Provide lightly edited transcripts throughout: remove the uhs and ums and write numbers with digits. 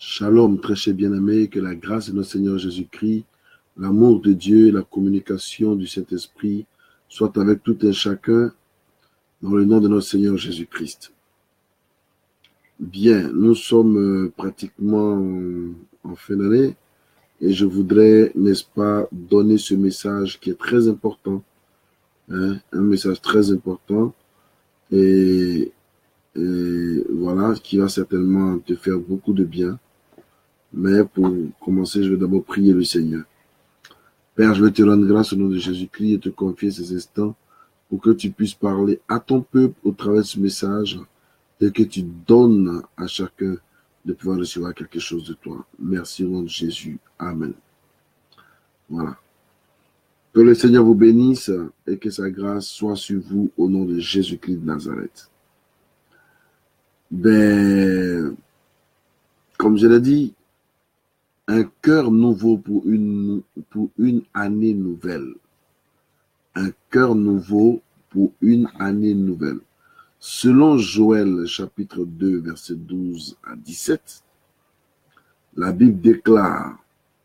Shalom, très cher bien-aimé, que la grâce de notre Seigneur Jésus-Christ, l'amour de Dieu et la communication du Saint-Esprit soient avec tout un chacun dans le nom de notre Seigneur Jésus-Christ. Bien, nous sommes pratiquement en fin d'année et je voudrais, n'est-ce pas, donner ce message qui est très important, un message très important et voilà, qui va certainement te faire beaucoup de bien. Mais pour commencer, je vais d'abord prier le Seigneur. Père, je vais te rendre grâce au nom de Jésus-Christ et te confier ces instants pour que tu puisses parler à ton peuple au travers de ce message et que tu donnes à chacun de pouvoir recevoir quelque chose de toi. Merci au nom de Jésus. Amen. Voilà. Que le Seigneur vous bénisse et que sa grâce soit sur vous au nom de Jésus-Christ de Nazareth. Ben, comme je l'ai dit, un cœur nouveau pour une année nouvelle. Un cœur nouveau pour une année nouvelle. Selon Joël chapitre 2, verset 12 à 17, la Bible déclare,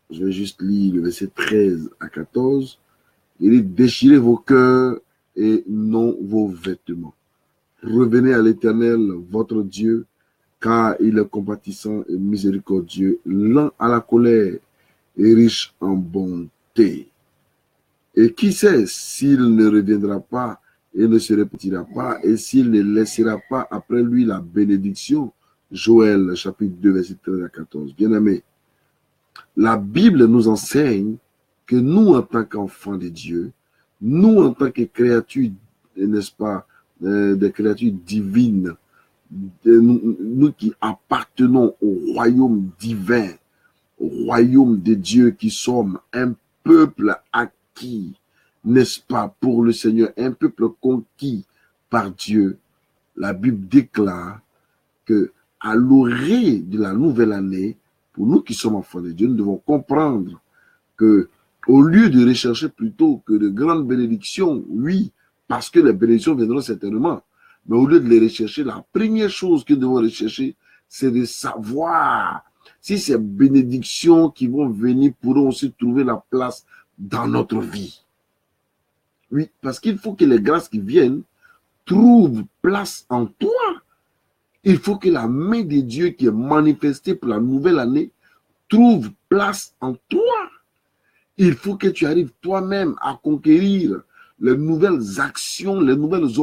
je vais juste lire le verset 13 à 14, il dit « Déchirez vos cœurs et non vos vêtements. Revenez à l'Éternel, votre Dieu, car il est compatissant et miséricordieux, lent à la colère et riche en bonté. Et qui sait s'il ne reviendra pas et ne se répétira pas, et s'il ne laissera pas après lui la bénédiction. » Joël, chapitre 2, verset 13 à 14. Bien-aimés, la Bible nous enseigne que nous, en tant qu'enfants de Dieu, nous, en tant que créatures, n'est-ce pas, des créatures divines, nous qui appartenons au royaume divin, au royaume de Dieu, qui sommes un peuple acquis, n'est-ce pas, pour le Seigneur, un peuple conquis par Dieu. La Bible déclare que à l'orée de la nouvelle année, pour nous qui sommes enfants de Dieu, nous devons comprendre que au lieu de rechercher plutôt que de grandes bénédictions, oui, parce que les bénédictions viendront certainement, mais au lieu de les rechercher, la première chose que nous devons rechercher, c'est de savoir si ces bénédictions qui vont venir pourront aussi trouver la place dans notre vie. Oui, parce qu'il faut que les grâces qui viennent trouvent place en toi. Il faut que la main de Dieu qui est manifestée pour la nouvelle année trouve place en toi. Il faut que tu arrives toi-même à conquérir les nouvelles actions, les nouvelles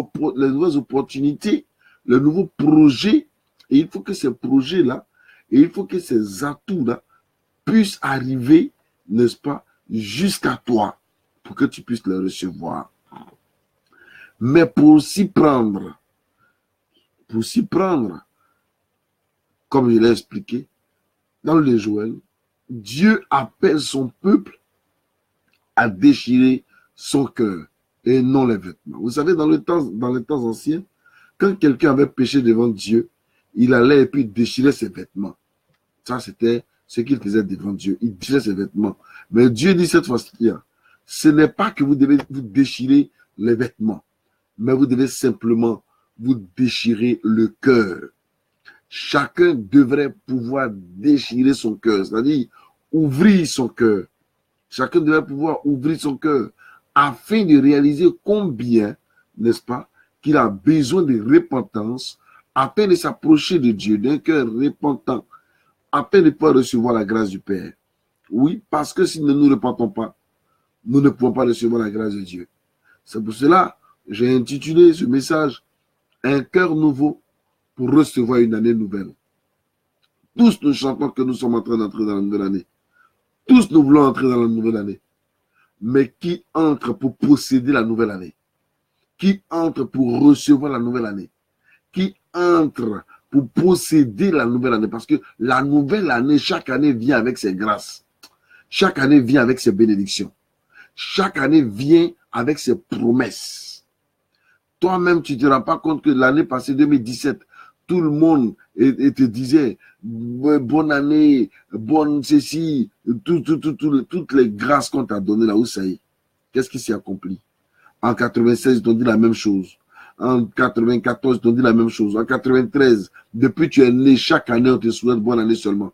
opportunités, les nouveaux projets. Et il faut que ces projets-là, et il faut que ces atouts-là puissent arriver, n'est-ce pas, jusqu'à toi, pour que tu puisses les recevoir. Mais pour s'y prendre, comme je l'ai expliqué, dans le Joël, Dieu appelle son peuple à déchirer son cœur et non les vêtements. Vous savez, dans les temps anciens, quand quelqu'un avait péché devant Dieu, il allait et puis déchirer ses vêtements. Ça, c'était ce qu'il faisait devant Dieu. Il déchirait ses vêtements. Mais Dieu dit cette fois-ci, ce n'est pas que vous devez vous déchirer les vêtements, mais vous devez simplement vous déchirer le cœur. Chacun devrait pouvoir déchirer son cœur, c'est-à-dire ouvrir son cœur. Chacun devrait pouvoir ouvrir son cœur afin de réaliser combien, n'est-ce pas, qu'il a besoin de repentance afin de s'approcher de Dieu, d'un cœur repentant, afin de pouvoir recevoir la grâce du Père. Oui, parce que si nous ne nous repentons pas, nous ne pouvons pas recevoir la grâce de Dieu. C'est pour cela que j'ai intitulé ce message « Un cœur nouveau pour recevoir une année nouvelle ». Tous nous chantons que nous sommes en train d'entrer dans la nouvelle année. Tous nous voulons entrer dans la nouvelle année. Mais qui entre pour posséder la nouvelle année? Qui entre pour recevoir la nouvelle année? Qui entre pour posséder la nouvelle année? Parce que la nouvelle année, chaque année vient avec ses grâces. Chaque année vient avec ses bénédictions. Chaque année vient avec ses promesses. Toi-même, tu ne te rends pas compte que l'année passée, 2017, tout le monde te disait bonne année, bonne ceci, toutes les grâces qu'on t'a données là où ça y est. Qu'est-ce qui s'est accompli? En 96, ils t'ont dit la même chose. En 94, ils t'ont dit la même chose. En 93, depuis que tu es né, chaque année, on te souhaite bonne année seulement.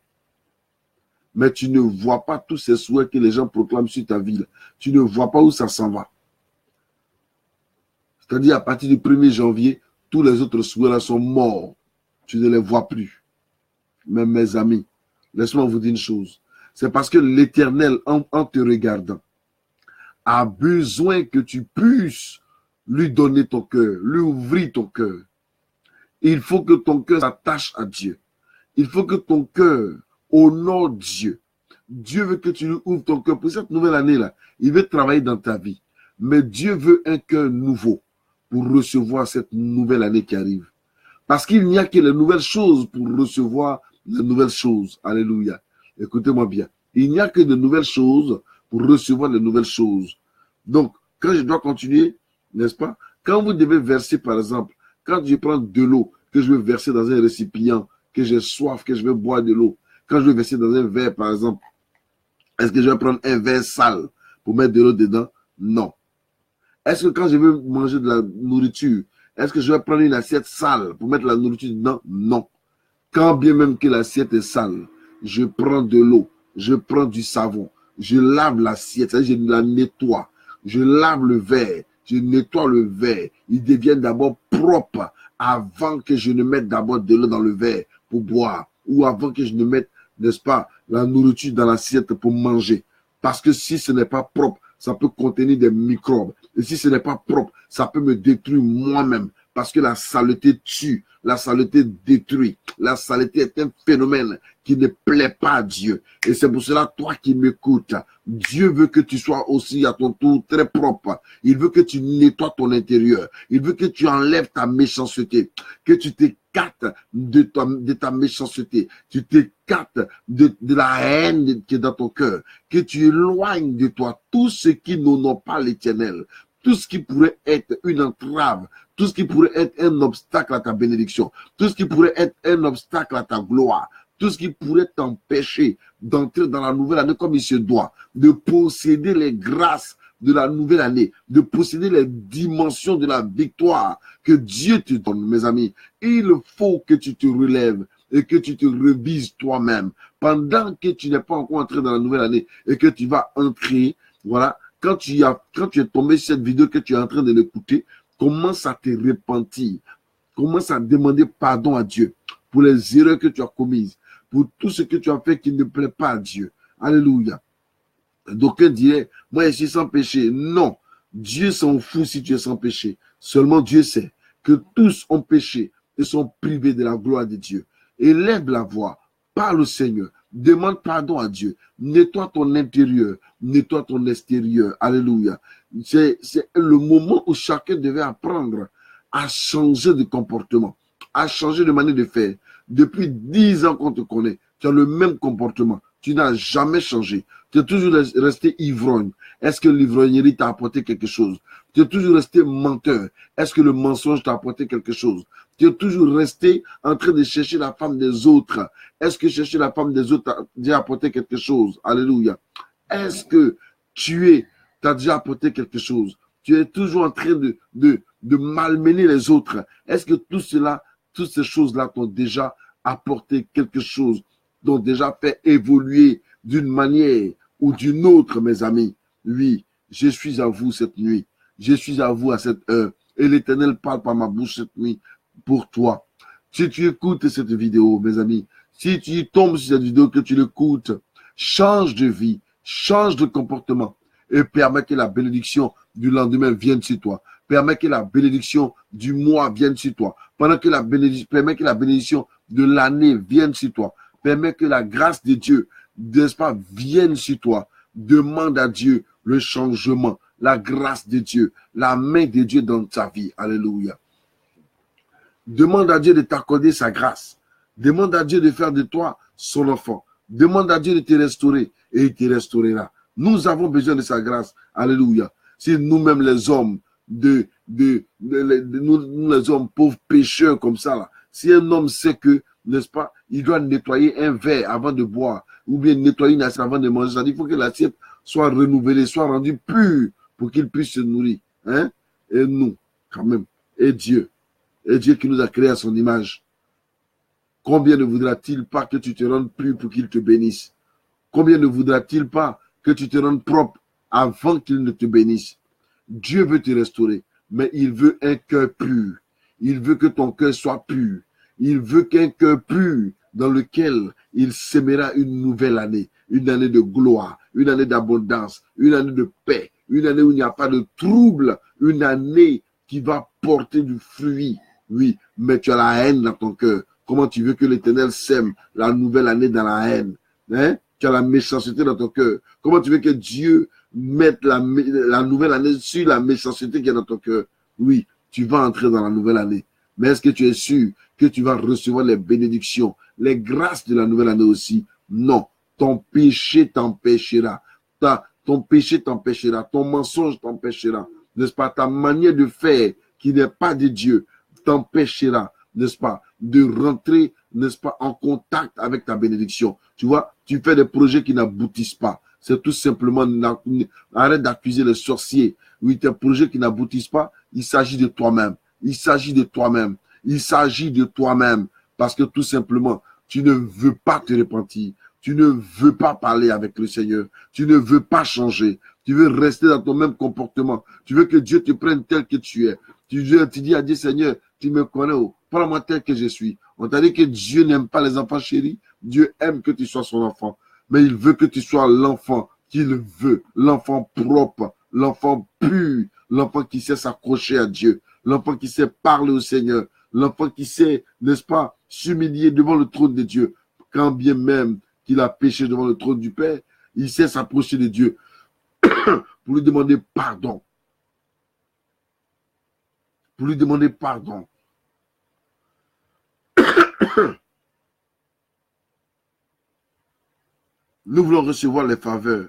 mais tu ne vois pas tous ces souhaits que les gens proclament sur ta vie. Tu ne vois pas où ça s'en va. C'est-à-dire, à partir du 1er janvier, tous les autres souhaits-là sont morts. Tu ne les vois plus. Mais mes amis, laisse-moi vous dire une chose. C'est parce que l'Éternel, en te regardant, a besoin que tu puisses lui donner ton cœur, lui ouvrir ton cœur. Il faut que ton cœur s'attache à Dieu. Il faut que ton cœur honore Dieu. Dieu veut que tu lui ouvres ton cœur pour cette nouvelle année-là. Il veut travailler dans ta vie. Mais Dieu veut un cœur nouveau pour recevoir cette nouvelle année qui arrive. Parce qu'il n'y a que les nouvelles choses pour recevoir les nouvelles choses. Alléluia. Écoutez-moi bien. Il n'y a que de nouvelles choses pour recevoir les nouvelles choses. Donc, quand je dois continuer, n'est-ce pas? Quand vous devez verser, par exemple, quand je prends de l'eau, que je veux verser dans un récipient, que j'ai soif, que je veux boire de l'eau, quand je veux verser dans un verre, par exemple, est-ce que je vais prendre un verre sale pour mettre de l'eau dedans? Non. Est-ce que quand je veux manger de la nourriture, est-ce que je vais prendre une assiette sale pour mettre la nourriture dedans? Non. Quand bien même que l'assiette est sale, je prends de l'eau, je prends du savon, je lave l'assiette, c'est-à-dire je la nettoie, je lave le verre, je nettoie le verre, il devient d'abord propre avant que je ne mette d'abord de l'eau dans le verre pour boire ou avant que je ne mette, n'est-ce pas, la nourriture dans l'assiette pour manger. Parce que si ce n'est pas propre, ça peut contenir des microbes. Et si ce n'est pas propre, ça peut me détruire moi-même. Parce que la saleté tue, la saleté détruit. La saleté est un phénomène qui ne plaît pas à Dieu. Et c'est pour cela, toi qui m'écoutes, Dieu veut que tu sois aussi à ton tour très propre. Il veut que tu nettoies ton intérieur. Il veut que tu enlèves ta méchanceté, que tu t'écartes de ta méchanceté, tu t'écartes de la haine qui est dans ton cœur, que tu éloignes de toi tout ce qui n'honore pas l'Éternel. Tout ce qui pourrait être une entrave, tout ce qui pourrait être un obstacle à ta bénédiction, tout ce qui pourrait être un obstacle à ta gloire, tout ce qui pourrait t'empêcher d'entrer dans la nouvelle année comme il se doit, de posséder les grâces de la nouvelle année, de posséder les dimensions de la victoire que Dieu te donne, mes amis. Il faut que tu te relèves et que tu te revises toi-même pendant que tu n'es pas encore entré dans la nouvelle année et que tu vas entrer, voilà. Quand tu es tombé sur cette vidéo, que tu es en train de l'écouter, commence à te repentir. Commence à demander pardon à Dieu pour les erreurs que tu as commises, pour tout ce que tu as fait qui ne plaît pas à Dieu. Alléluia. D'aucuns diraient, moi je suis sans péché. Non, Dieu s'en fout si tu es sans péché. Seulement Dieu sait que tous ont péché et sont privés de la gloire de Dieu. Élève la voix, parle au Seigneur, demande pardon à Dieu, nettoie ton intérieur, nettoie ton extérieur. Alléluia. C'est le moment où chacun devait apprendre à changer de comportement, à changer de manière de faire. Depuis 10 ans qu'on te connaît, tu as le même comportement. Tu n'as jamais changé. Tu es toujours resté ivrogne. Est-ce que l'ivrognerie t'a apporté quelque chose? Tu es toujours resté menteur. Est-ce que le mensonge t'a apporté quelque chose? Tu es toujours resté en train de chercher la femme des autres. Est-ce que chercher la femme des autres t'a déjà apporté quelque chose? Alléluia. Est-ce que t'as déjà apporté quelque chose? Tu es toujours en train de malmener les autres. Est-ce que tout cela, toutes ces choses-là t'ont déjà apporté quelque chose, t'ont déjà fait évoluer d'une manière ou d'une autre, mes amis? Oui, je suis à vous cette nuit. Je suis à vous à cette heure. Et l'Éternel parle par ma bouche cette nuit pour toi. Si tu écoutes cette vidéo, mes amis, si tu tombes sur cette vidéo, que tu l'écoutes, change de vie, change de comportement et permets que la bénédiction du lendemain vienne sur toi. Permets que la bénédiction du mois vienne sur toi. Permets que la bénédiction de l'année vienne sur toi. Permets que la grâce de Dieu, n'est-ce pas, vienne sur toi. Demande à Dieu le changement, la grâce de Dieu, la main de Dieu dans ta vie. Alléluia. Demande à Dieu de t'accorder sa grâce. Demande à Dieu de faire de toi son enfant. Demande à Dieu de te restaurer et il te restaurera. Nous avons besoin de sa grâce. Alléluia. Si nous-mêmes les hommes, nous les hommes pauvres pécheurs comme ça, là, si un homme sait que, n'est-ce pas, il doit nettoyer un verre avant de boire, ou bien nettoyer une assiette avant de manger, ça dit, il faut que l'assiette soit renouvelée, soit rendue pure pour qu'il puisse se nourrir. Hein? Et nous, quand même, et Dieu qui nous a créés à son image, combien ne voudra-t-il pas que tu te rendes pur pour qu'il te bénisse? Combien ne voudra-t-il pas que tu te rendes propre avant qu'il ne te bénisse? Dieu veut te restaurer, mais il veut un cœur pur. Il veut que ton cœur soit pur. Il veut qu'un cœur pur dans lequel il sèmera une nouvelle année, une année de gloire, une année d'abondance, une année de paix, une année où il n'y a pas de trouble, une année qui va porter du fruit. Oui, mais tu as la haine dans ton cœur. Comment tu veux que l'Éternel sème la nouvelle année dans la haine? Hein? Tu as la méchanceté dans ton cœur. Comment tu veux que Dieu mette la nouvelle année sur la méchanceté qui est dans ton cœur? Oui, tu vas entrer dans la nouvelle année. Mais est-ce que tu es sûr que tu vas recevoir les bénédictions, les grâces de la nouvelle année aussi? Non. Ton péché t'empêchera. Ton péché t'empêchera. Ton mensonge t'empêchera. N'est-ce pas? Ta manière de faire qui n'est pas de Dieu t'empêchera, n'est-ce pas, de rentrer, n'est-ce pas, en contact avec ta bénédiction. Tu vois, tu fais des projets qui n'aboutissent pas. C'est tout simplement, arrête d'accuser les sorciers. Oui, tes projets qui n'aboutissent pas, il s'agit de toi-même. Il s'agit de toi-même. Il s'agit de toi-même. Parce que tout simplement, tu ne veux pas te repentir. Tu ne veux pas parler avec le Seigneur. Tu ne veux pas changer. Tu veux rester dans ton même comportement. Tu veux que Dieu te prenne tel que tu es. Tu dis à Dieu, Seigneur, tu me connais, prends-moi tel que je suis. On t'a dit que Dieu n'aime pas les enfants chéris. Dieu aime que tu sois son enfant. Mais il veut que tu sois l'enfant qu'il veut. L'enfant propre, l'enfant pur, l'enfant qui sait s'accrocher à Dieu, l'enfant qui sait parler au Seigneur, l'enfant qui sait, n'est-ce pas, s'humilier devant le trône de Dieu. Quand bien même qu'il a péché devant le trône du Père, il sait s'approcher de Dieu pour lui demander pardon. Pour lui demander pardon. Nous voulons recevoir les faveurs.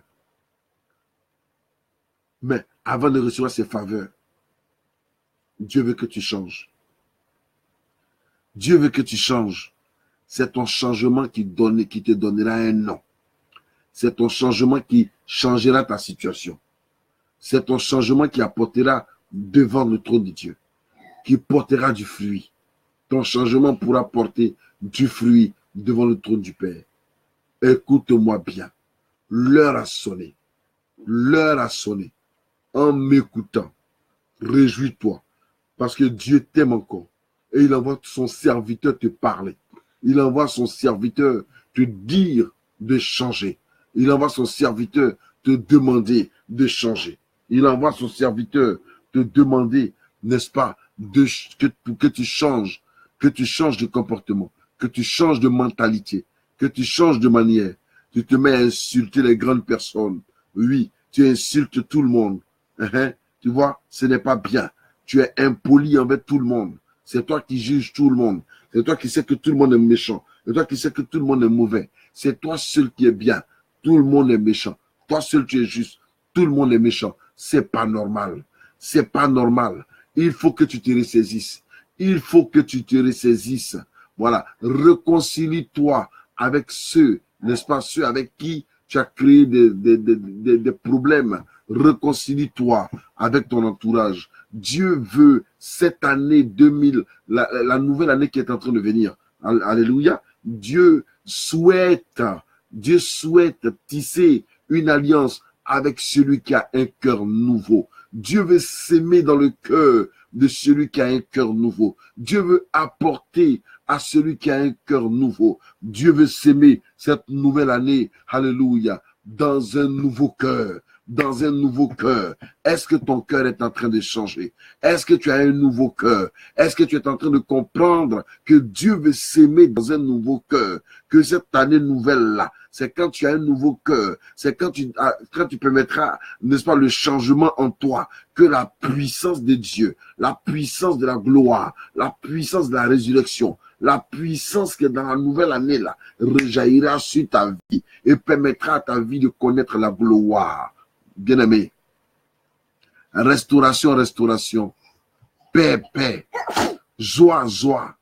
Mais avant de recevoir ces faveurs, Dieu veut que tu changes. Dieu veut que tu changes. C'est ton changement qui te donnera un nom. C'est ton changement qui changera ta situation. C'est ton changement qui apportera devant le trône de Dieu, qui portera du fruit. Ton changement pourra porter du fruit devant le trône du Père. Écoute-moi bien. L'heure a sonné. L'heure a sonné. En m'écoutant, réjouis-toi. Parce que Dieu t'aime encore. Et il envoie son serviteur te parler. Il envoie son serviteur te dire de changer. Il envoie son serviteur te demander de changer. Il envoie son serviteur te demander, n'est-ce pas, que tu changes de comportement, que tu changes de mentalité, que tu changes de manière. Tu te mets à insulter les grandes personnes. Oui, tu insultes tout le monde. Tu vois, ce n'est pas bien. Tu es impoli envers tout le monde. C'est toi qui juges tout le monde. C'est toi qui sais que tout le monde est méchant. C'est toi qui sais que tout le monde est mauvais. C'est toi seul qui est bien. Tout le monde est méchant. Toi seul tu es juste. Tout le monde est méchant. C'est pas normal. C'est pas normal. Il faut que tu te ressaisisses. Il faut que tu te ressaisisses. Voilà. Réconcilie-toi avec ceux, n'est-ce pas, ceux avec qui tu as créé des problèmes. Réconcilie-toi avec ton entourage. Dieu veut cette année 2000, la nouvelle année qui est en train de venir. Alléluia. Dieu souhaite tisser une alliance avec celui qui a un cœur nouveau. Dieu veut s'aimer dans le cœur de celui qui a un cœur nouveau. Dieu veut apporter à celui qui a un cœur nouveau. Dieu veut s'aimer cette nouvelle année, alléluia, dans un nouveau cœur. Dans un nouveau cœur. Est-ce que ton cœur est en train de changer? Est-ce que tu as un nouveau cœur? Est-ce que tu es en train de comprendre que Dieu veut s'aimer dans un nouveau cœur? Que cette année nouvelle-là, c'est quand tu as un nouveau cœur, c'est quand tu permettras, n'est-ce pas, le changement en toi, que la puissance de Dieu, la puissance de la gloire, la puissance de la résurrection, la puissance qui est dans la nouvelle année là, rejaillira sur ta vie et permettra à ta vie de connaître la gloire. Bien-aimé, restauration, restauration, paix, paix, joie, joie,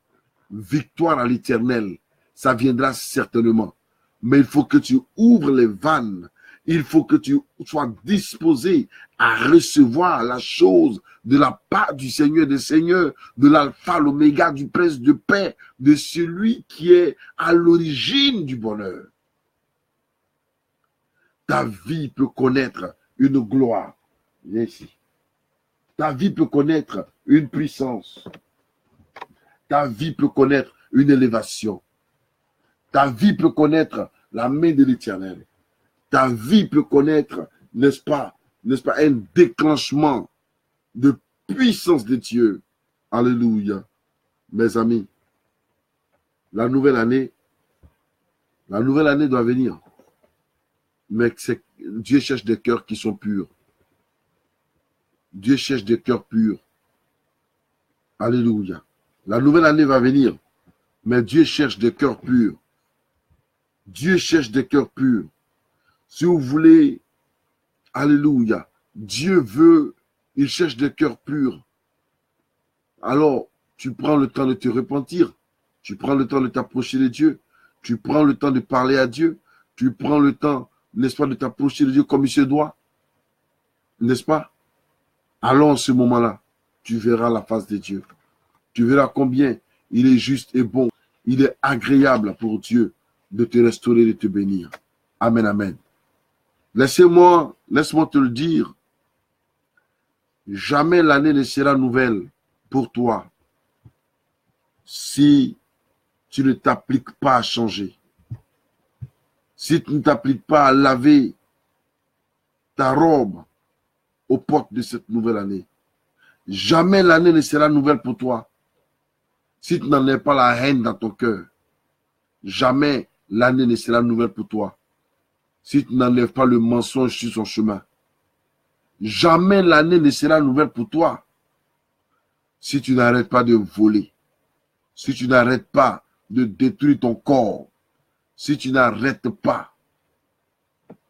victoire à l'éternel, ça viendra certainement. Mais il faut que tu ouvres les vannes, il faut que tu sois disposé à recevoir la chose de la part du Seigneur des Seigneurs, de l'alpha, l'oméga, du prince de paix, de celui qui est à l'origine du bonheur. ta vie peut connaître une gloire. Viens ici. Ta vie peut connaître une puissance. Ta vie peut connaître une élévation. Ta vie peut connaître la main de l'Éternel. Ta vie peut connaître, n'est-ce pas, un déclenchement de puissance de Dieu. Alléluia. Mes amis, la nouvelle année doit venir. Mais Dieu cherche des cœurs qui sont purs. Dieu cherche des cœurs purs. Alléluia. La nouvelle année va venir, mais Dieu cherche des cœurs purs. Dieu cherche des cœurs purs. Si vous voulez, alléluia, Dieu veut, il cherche des cœurs purs. Alors, tu prends le temps de te repentir. Tu prends le temps de t'approcher de Dieu. Tu prends le temps de parler à Dieu. Tu prends le temps, n'est-ce pas, de t'approcher de Dieu comme il se doit. N'est-ce pas? Alors, en ce moment-là, tu verras la face de Dieu. Tu verras combien il est juste et bon. Il est agréable pour Dieu de te restaurer, de te bénir. Amen, amen. Laisse-moi te le dire. Jamais l'année ne sera nouvelle pour toi si tu ne t'appliques pas à changer. Si tu ne t'appliques pas à laver ta robe aux portes de cette nouvelle année. Jamais l'année ne sera nouvelle pour toi si tu n'en as pas la haine dans ton cœur. Jamais l'année ne sera nouvelle pour toi si tu n'enlèves pas le mensonge sur son chemin. Jamais l'année ne sera nouvelle pour toi si tu n'arrêtes pas de voler, si tu n'arrêtes pas de détruire ton corps, si tu n'arrêtes pas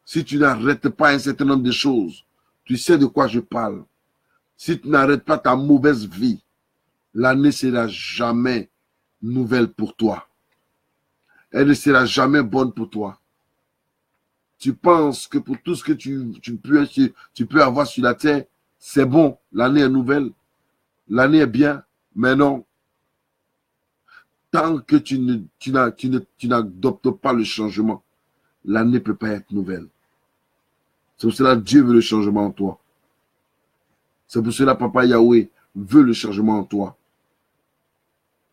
un certain nombre de choses. Tu sais de quoi je parle. Si tu n'arrêtes pas ta mauvaise vie, l'année ne sera jamais nouvelle pour toi. Elle ne sera jamais bonne pour toi. Tu penses que pour tout ce que tu peux avoir sur la terre, c'est bon, l'année est nouvelle, l'année est bien, mais non. Tant que tu n'adoptes pas le changement, l'année ne peut pas être nouvelle. C'est pour cela que Dieu veut le changement en toi. C'est pour cela que Papa Yahweh veut le changement en toi.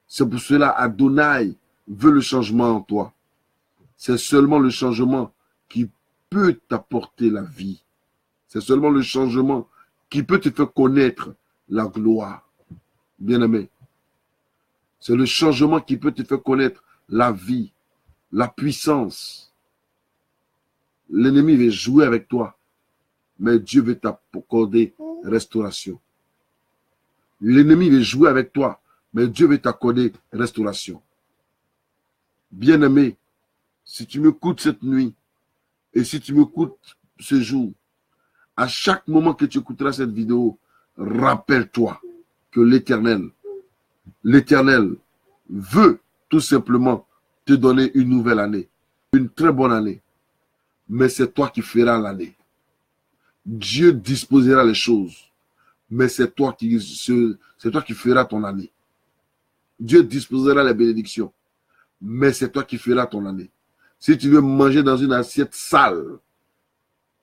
C'est pour cela que Adonai veut le changement en toi. C'est seulement le changement qui peut t'apporter la vie. C'est seulement le changement qui peut te faire connaître la gloire. Bien-aimé. C'est le changement qui peut te faire connaître la vie, la puissance. L'ennemi veut jouer avec toi, mais Dieu veut t'accorder restauration. L'ennemi veut jouer avec toi, mais Dieu veut t'accorder restauration. Bien-aimé, si tu m'écoutes cette nuit, et si tu m'écoutes ce jour, à chaque moment que tu écouteras cette vidéo, rappelle-toi que l'Éternel veut tout simplement te donner une nouvelle année, une très bonne année. Mais c'est toi qui feras l'année. Dieu disposera les choses, mais c'est toi qui feras ton année. Dieu disposera les bénédictions, mais c'est toi qui feras ton année. Si tu veux manger dans une assiette sale,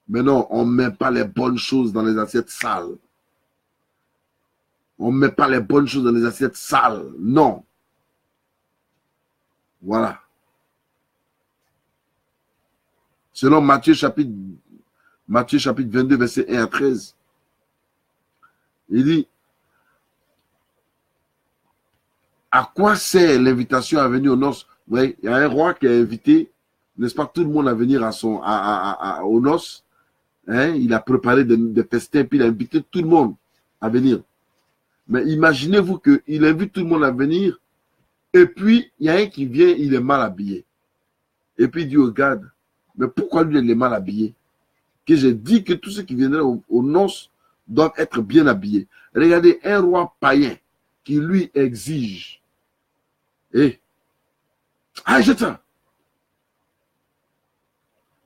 mais non, on ne met pas les bonnes choses dans les assiettes sales. On ne met pas les bonnes choses dans les assiettes sales. Non. Voilà. Selon Matthieu chapitre 22, verset 1 à 13, il dit, à quoi sert l'invitation à venir aux noces? Oui, il y a un roi qui a invité, n'est-ce pas, tout le monde à venir aux noces. Hein? Il a préparé des festins, puis il a invité tout le monde à venir. Mais imaginez-vous qu'il invite tout le monde à venir, et puis il y a un qui vient, il est mal habillé. Et puis il dit, regarde, mais pourquoi lui il est mal habillé? Que j'ai dit que tous ceux qui viendraient aux noces doivent être bien habillés. Regardez, un roi païen qui lui exige. Jette ça.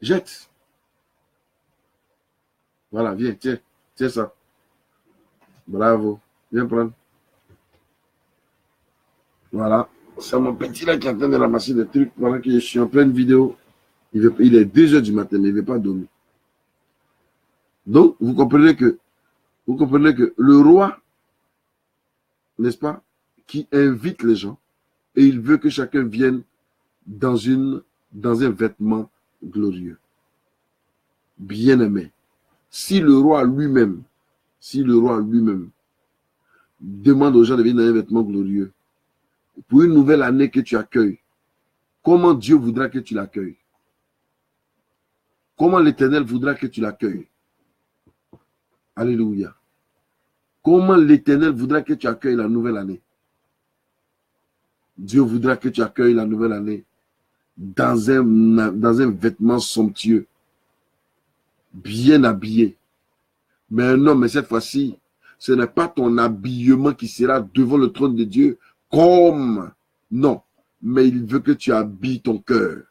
Jette. Voilà, viens, tiens ça. Bravo. Viens prendre. Voilà. C'est mon petit là qui est en train de ramasser des trucs pendant que je suis en pleine vidéo. Il est 2 heures du matin, mais il ne veut pas dormir. Donc, vous comprenez que le roi, n'est-ce pas, qui invite les gens, et il veut que chacun vienne dans un vêtement glorieux. Bien-aimé, si le roi lui-même demande aux gens de venir dans un vêtement glorieux, pour une nouvelle année que tu accueilles, comment Dieu voudra que tu l'accueilles? Comment l'Éternel voudra que tu l'accueilles? Alléluia. Comment l'Éternel voudra que tu accueilles la nouvelle année? Dieu voudra que tu accueilles la nouvelle année dans un vêtement somptueux, bien habillé. Mais non, mais cette fois-ci, ce n'est pas ton habillement qui sera devant le trône de Dieu comme, non, mais il veut que tu habilles ton cœur.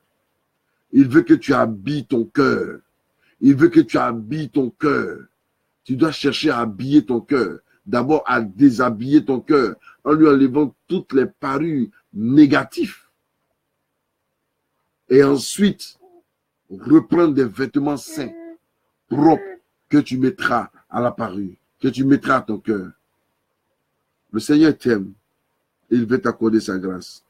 Il veut que tu habilles ton cœur. Il veut que tu habilles ton cœur. Tu dois chercher à habiller ton cœur. D'abord, à déshabiller ton cœur en lui enlevant toutes les parures négatives. Et ensuite, reprendre des vêtements sains, propres, que tu mettras à la parure, que tu mettras à ton cœur. Le Seigneur t'aime. Il veut t'accorder sa grâce.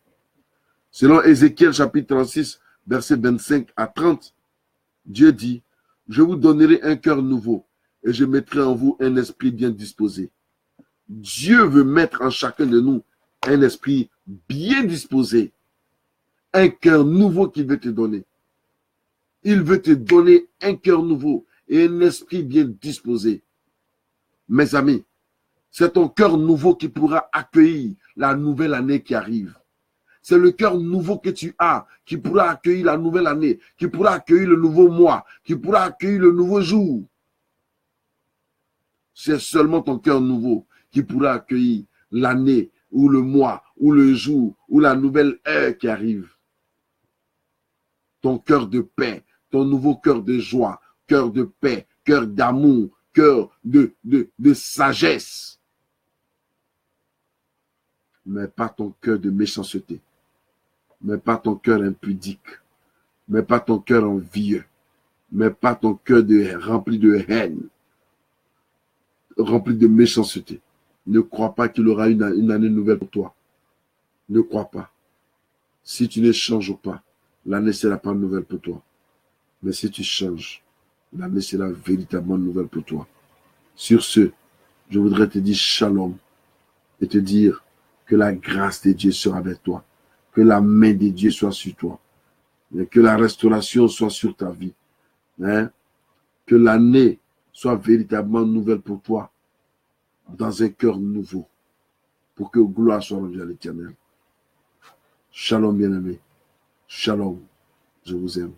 Selon Ézéchiel chapitre 36, versets 25 à 30, Dieu dit, « Je vous donnerai un cœur nouveau et je mettrai en vous un esprit bien disposé. » Dieu veut mettre en chacun de nous un esprit bien disposé, un cœur nouveau qu'il veut te donner. Il veut te donner un cœur nouveau et un esprit bien disposé. Mes amis, c'est ton cœur nouveau qui pourra accueillir la nouvelle année qui arrive. C'est le cœur nouveau que tu as qui pourra accueillir la nouvelle année, qui pourra accueillir le nouveau mois, qui pourra accueillir le nouveau jour. C'est seulement ton cœur nouveau qui pourra accueillir l'année ou le mois ou le jour ou la nouvelle heure qui arrive. Ton cœur de paix, ton nouveau cœur de joie, cœur de paix, cœur d'amour, cœur de sagesse. Mais pas ton cœur de méchanceté. Mais pas ton cœur impudique. Mais pas ton cœur envieux. Mais pas ton cœur rempli de haine. Rempli de méchanceté. Ne crois pas qu'il aura une année nouvelle pour toi. Ne crois pas. Si tu ne changes pas, l'année ne sera pas nouvelle pour toi. Mais si tu changes, l'année sera véritablement nouvelle pour toi. Sur ce, je voudrais te dire shalom et te dire que la grâce de Dieu sera avec toi. Que la main de Dieu soit sur toi. Et que la restauration soit sur ta vie. Hein? Que l'année soit véritablement nouvelle pour toi. Dans un cœur nouveau. Pour que gloire soit rendue à l'Éternel. Shalom bien-aimé. Shalom. Je vous aime.